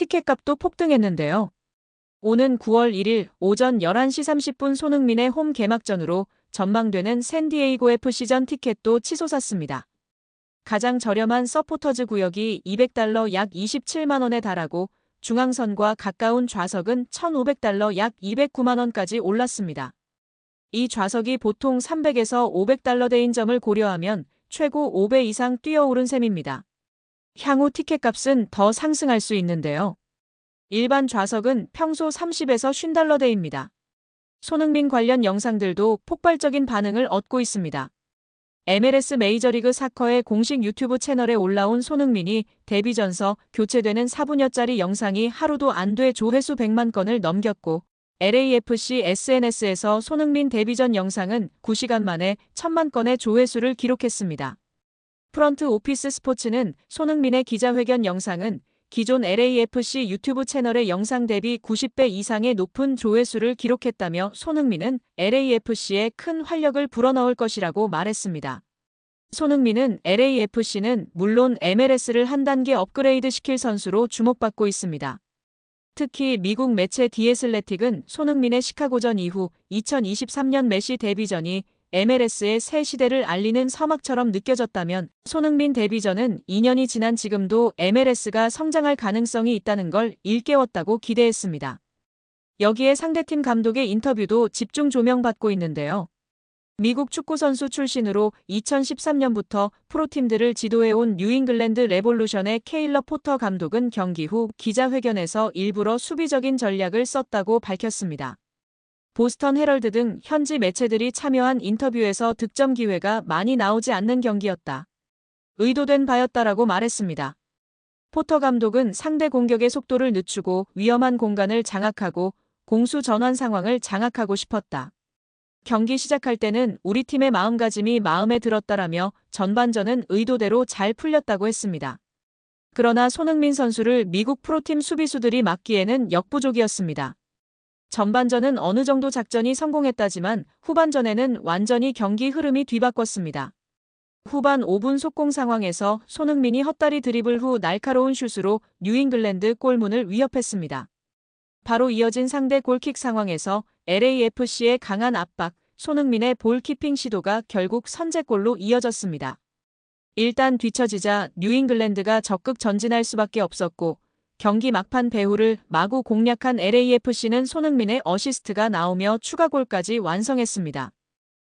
티켓값도 폭등했는데요. 오는 9월 1일 오전 11시 30분 손흥민의 홈 개막전으로 전망되는 샌디에이고 FC전 티켓도 치솟았습니다. 가장 저렴한 서포터즈 구역이 $200 약 27만 원에 달하고 중앙선과 가까운 좌석은 $1,500 약 209만 원까지 올랐습니다. 이 좌석이 보통 $300에서 $500대인 점을 고려하면 최고 5배 이상 뛰어오른 셈입니다. 향후 티켓값은 더 상승할 수 있는데요. 일반 좌석은 평소 30에서 $50대입니다. 손흥민 관련 영상들도 폭발적인 반응을 얻고 있습니다. MLS 메이저리그 사커의 공식 유튜브 채널에 올라온 손흥민이 데뷔 전서 교체되는 4분여짜리 영상이 하루도 안 돼 조회수 100만 건을 넘겼고 LAFC SNS에서 손흥민 데뷔 전 영상은 9시간 만에 1000만 건의 조회수를 기록했습니다. 프런트 오피스 스포츠는 손흥민의 기자회견 영상은 기존 LAFC 유튜브 채널의 영상 대비 90배 이상의 높은 조회수를 기록했다며 손흥민은 LAFC에 큰 활력을 불어넣을 것이라고 말했습니다. 손흥민은 LAFC는 물론 MLS를 한 단계 업그레이드 시킬 선수로 주목받고 있습니다. 특히 미국 매체 디 애슬레틱은 손흥민의 시카고전 이후 2023년 메시 데뷔전이 MLS의 새 시대를 알리는 서막처럼 느껴졌다면 손흥민 데뷔전은 2년이 지난 지금도 MLS가 성장할 가능성이 있다는 걸 일깨웠다고 기대했습니다. 여기에 상대팀 감독의 인터뷰도 집중 조명받고 있는데요. 미국 축구선수 출신으로 2013년부터 프로팀들을 지도해온 뉴잉글랜드 레볼루션의 케일러 포터 감독은 경기 후 기자회견에서 일부러 수비적인 전략을 썼다고 밝혔습니다. 보스턴 헤럴드 등 현지 매체들이 참여한 인터뷰에서 득점 기회가 많이 나오지 않는 경기였다. 의도된 바였다라고 말했습니다. 포터 감독은 상대 공격의 속도를 늦추고 위험한 공간을 장악하고 공수 전환 상황을 장악하고 싶었다. 경기 시작할 때는 우리 팀의 마음가짐이 마음에 들었다라며 전반전은 의도대로 잘 풀렸다고 했습니다. 그러나 손흥민 선수를 미국 프로팀 수비수들이 막기에는 역부족이었습니다. 전반전은 어느 정도 작전이 성공했다지만 후반전에는 완전히 경기 흐름이 뒤바꿨습니다. 후반 5분 속공 상황에서 손흥민이 헛다리 드리블 후 날카로운 슛으로 뉴잉글랜드 골문을 위협했습니다. 바로 이어진 상대 골킥 상황에서 LAFC의 강한 압박, 손흥민의 볼키핑 시도가 결국 선제골로 이어졌습니다. 일단 뒤처지자 뉴잉글랜드가 적극 전진할 수밖에 없었고 경기 막판 배후를 마구 공략한 LAFC는 손흥민의 어시스트가 나오며 추가골까지 완성했습니다.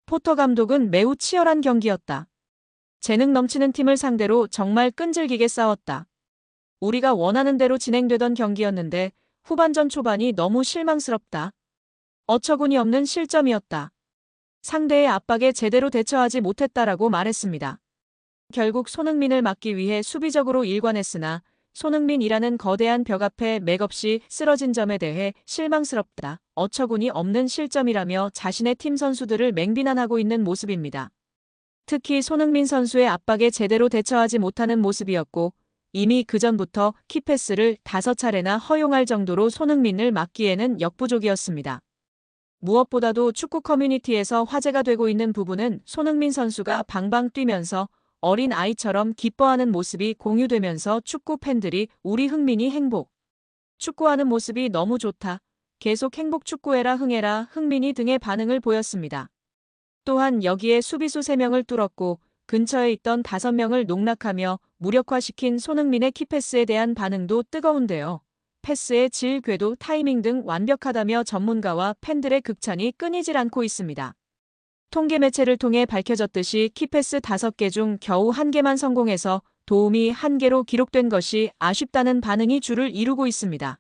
포터 감독은 매우 치열한 경기였다. 재능 넘치는 팀을 상대로 정말 끈질기게 싸웠다. 우리가 원하는 대로 진행되던 경기였는데 후반전 초반이 너무 실망스럽다. 어처구니 없는 실점이었다. 상대의 압박에 제대로 대처하지 못했다라고 말했습니다. 결국 손흥민을 막기 위해 수비적으로 일관했으나 손흥민이라는 거대한 벽 앞에 맥없이 쓰러진 점에 대해 실망스럽다. 어처구니 없는 실점이라며 자신의 팀 선수들을 맹비난하고 있는 모습입니다. 특히 손흥민 선수의 압박에 제대로 대처하지 못하는 모습이었고 이미 그전부터 키패스를 5차례나 허용할 정도로 손흥민을 막기에는 역부족이었습니다. 무엇보다도 축구 커뮤니티에서 화제가 되고 있는 부분은 손흥민 선수가 방방 뛰면서 어린 아이처럼 기뻐하는 모습이 공유되면서 축구 팬들이 우리 흥민이 행복. 축구하는 모습이 너무 좋다. 계속 행복 축구해라 흥해라 흥민이 등의 반응을 보였습니다. 또한 여기에 수비수 3명을 뚫었고 근처에 있던 5명을 농락하며 무력화시킨 손흥민의 키패스에 대한 반응도 뜨거운데요. 패스의 질, 궤도, 타이밍 등 완벽하다며 전문가와 팬들의 극찬이 끊이질 않고 있습니다. 통계 매체를 통해 밝혀졌듯이 키패스 5개 중 겨우 1개만 성공해서 도움이 1개로 기록된 것이 아쉽다는 반응이 줄을 이루고 있습니다.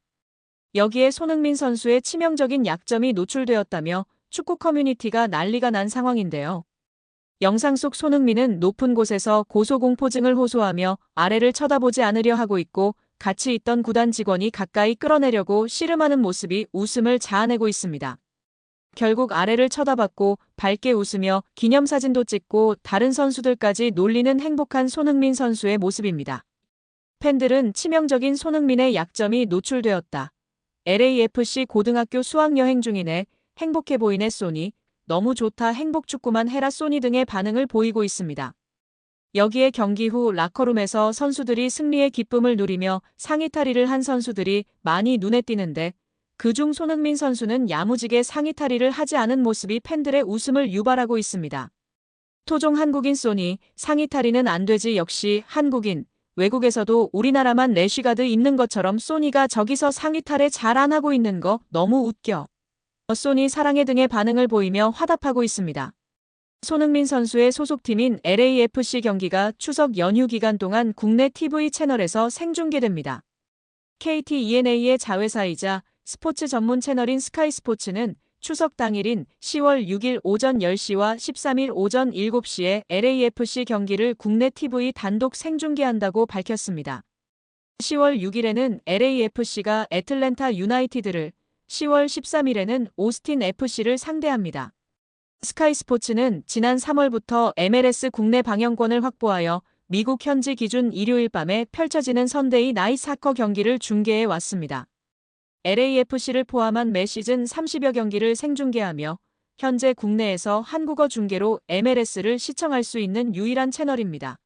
여기에 손흥민 선수의 치명적인 약점이 노출되었다며 축구 커뮤니티가 난리가 난 상황인데요. 영상 속 손흥민은 높은 곳에서 고소공포증을 호소하며 아래를 쳐다보지 않으려 하고 있고 같이 있던 구단 직원이 가까이 끌어내려고 씨름하는 모습이 웃음을 자아내고 있습니다. 결국 아래를 쳐다봤고 밝게 웃으며 기념사진도 찍고 다른 선수들까지 놀리는 행복한 손흥민 선수의 모습입니다. 팬들은 치명적인 손흥민의 약점이 노출되었다. LAFC 고등학교 수학여행 중이네. 행복해 보이네 소니. 너무 좋다 행복축구만 해라 소니 등의 반응을 보이고 있습니다. 여기에 경기 후 라커룸에서 선수들이 승리의 기쁨을 누리며 상의 탈의를 한 선수들이 많이 눈에 띄는데 그중 손흥민 선수는 야무지게 상의 탈의를 하지 않은 모습이 팬들의 웃음을 유발하고 있습니다. 토종 한국인 소니, 상의 탈의는 안 되지. 역시 한국인, 외국에서도 우리나라만 래쉬가드 입는 것처럼 소니가 저기서 상의 탈의 잘 안 하고 있는 거 너무 웃겨. 소니 사랑해 등의 반응을 보이며 화답하고 있습니다. 손흥민 선수의 소속팀인 LAFC 경기가 추석 연휴 기간 동안 국내 TV 채널에서 생중계됩니다. KT ENA의 자회사이자 스포츠 전문 채널인 스카이스포츠는 추석 당일인 10월 6일 오전 10시와 13일 오전 7시에 LAFC 경기를 국내 TV 단독 생중계한다고 밝혔습니다. 10월 6일에는 LAFC가 애틀랜타 유나이티드를, 10월 13일에는 오스틴 FC를 상대합니다. 스카이스포츠는 지난 3월부터 MLS 국내 방영권을 확보하여 미국 현지 기준 일요일 밤에 펼쳐지는 선데이 나잇 사커 경기를 중계해 왔습니다. LAFC를 포함한 매 시즌 30여 경기를 생중계하며 현재 국내에서 한국어 중계로 MLS를 시청할 수 있는 유일한 채널입니다.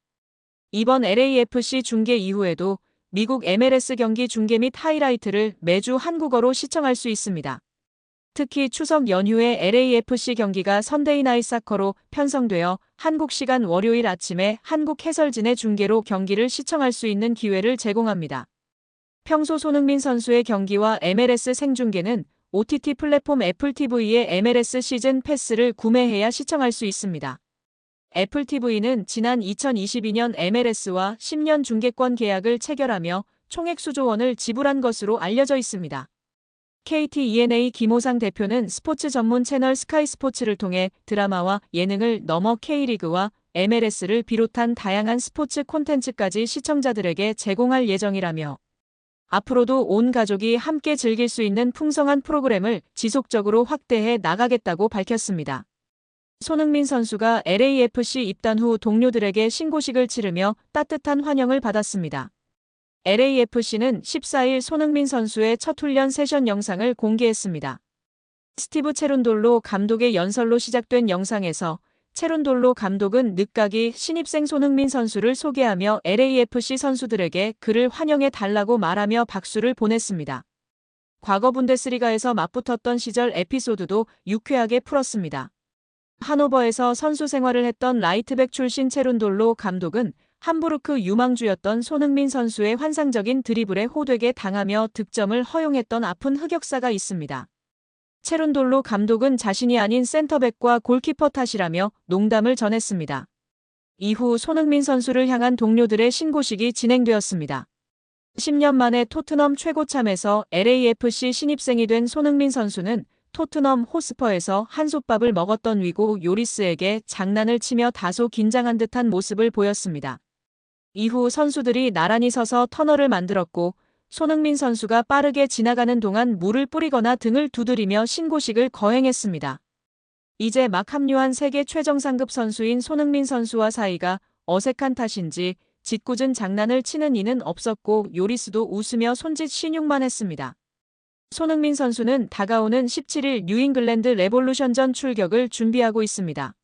이번 LAFC 중계 이후에도 미국 MLS 경기 중계 및 하이라이트를 매주 한국어로 시청할 수 있습니다. 특히 추석 연휴에 LAFC 경기가 선데이 나잇 사커로 편성되어 한국 시간 월요일 아침에 한국 해설진의 중계로 경기를 시청할 수 있는 기회를 제공합니다. 평소 손흥민 선수의 경기와 MLS 생중계는 OTT 플랫폼 애플TV의 MLS 시즌 패스를 구매해야 시청할 수 있습니다. 애플TV는 지난 2022년 MLS와 10년 중계권 계약을 체결하며 총액 수조 원을 지불한 것으로 알려져 있습니다. KT ENA 김호상 대표는 스포츠 전문 채널 스카이스포츠를 통해 드라마와 예능을 넘어 K리그와 MLS를 비롯한 다양한 스포츠 콘텐츠까지 시청자들에게 제공할 예정이라며 앞으로도 온 가족이 함께 즐길 수 있는 풍성한 프로그램을 지속적으로 확대해 나가겠다고 밝혔습니다. 손흥민 선수가 LAFC 입단 후 동료들에게 신고식을 치르며 따뜻한 환영을 받았습니다. LAFC는 14일 손흥민 선수의 첫 훈련 세션 영상을 공개했습니다. 스티브 체룬돌로 감독의 연설로 시작된 영상에서 체룬돌로 감독은 늦가기 신입생 손흥민 선수를 소개하며 LAFC 선수들에게 그를 환영해 달라고 말하며 박수를 보냈습니다. 과거 분데스리가에서 맞붙었던 시절 에피소드도 유쾌하게 풀었습니다. 하노버에서 선수 생활을 했던 라이트백 출신 체룬돌로 감독은 함부르크 유망주였던 손흥민 선수의 환상적인 드리블에 호되게 당하며 득점을 허용했던 아픈 흑역사가 있습니다. 체룬돌로 감독은 자신이 아닌 센터백과 골키퍼 탓이라며 농담을 전했습니다. 이후 손흥민 선수를 향한 동료들의 신고식이 진행되었습니다. 10년 만에 토트넘 최고참에서 LAFC 신입생이 된 손흥민 선수는 토트넘 호스퍼에서 한솥밥을 먹었던 위고 요리스에게 장난을 치며 다소 긴장한 듯한 모습을 보였습니다. 이후 선수들이 나란히 서서 터널을 만들었고 손흥민 선수가 빠르게 지나가는 동안 물을 뿌리거나 등을 두드리며 신고식을 거행했습니다. 이제 막 합류한 세계 최정상급 선수인 손흥민 선수와 사이가 어색한 탓인지 짓궂은 장난을 치는 이는 없었고 요리스도 웃으며 손짓 신용만 했습니다. 손흥민 선수는 다가오는 17일 뉴잉글랜드 레볼루션전 출격을 준비하고 있습니다.